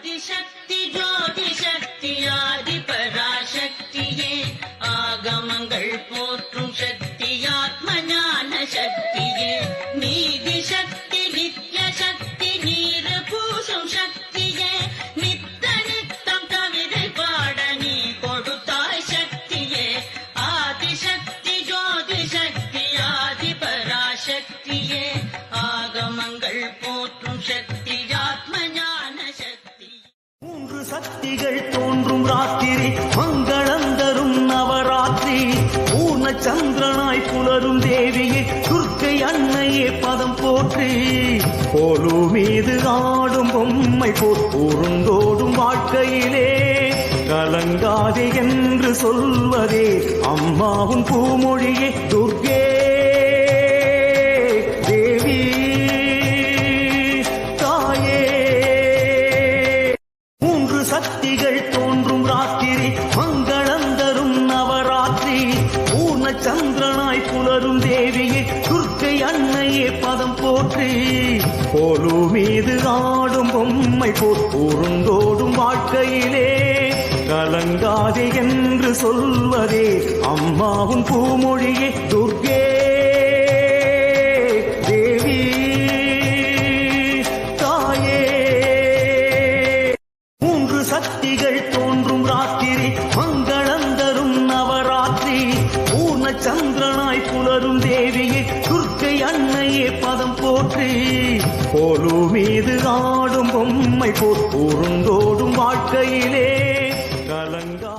ஆதிசக்தி ஜோதி சக்தி ஆதி பராசக்தியே ஆகமங்கள் போற்றும் சக்தி ஆத்ம ஞான சக்தியே நீதி சக்தி நித்ய சக்தி நீர் பூசும் சக்தியே நித்த நித்தம் கவிதை பாட நீ கொடுத்தாய் சக்தியே ஆதிசக்தி ஜோதி சக்தி ஆதி பராசக்தியே ஆகமங்கள் போற்றும் சக்தி ஆத்ம ஞான சக்தி மூன்று சக்திகள் தோன்றும் ராத்திரி மங்களந்தரும் நவராத்திரி பூர்ண சந்திரனாய் புலரும் தேவியே துர்க்கை அன்னையே பதம் போற்றி போலு மீது ஆடும் பொம்மை போல் ஊருந்தோடும் வாழ்க்கையிலே கலங்காதே என்று சொல்வதே அம்மாவும் பூமொழியே துர்க்கே தேவி தாயே மூன்று சக்திகள் தோன்றும் ராத்திரி மங்களந்தரும் நவராத்திரி பூர்ண சந்திரனாய் புலரும் தேவியே துர்க்கை அன்னையே பதம் போற்றி போலு மீது ஆடும் பொம்மை போல் ஊருந்தோடும் வாழ்க்கையிலே கலங்காதே என்று சொல்வதே அம்மாவும் பூமொழியே துர்க்கே தேவி தாயே மூன்று சக்திகள் தோன்றும் ராத்திரி மங்களந்தரும் நவராத்திரி பூர்ண சந்திரனாய் புலரும் தேவியே துர்க்கை அன்னையே பதம் போற்றி போலு மீது ஆடும் பொம்மை போல் ஊருந்தோடும் வாழ்க்கையிலே கலங்கா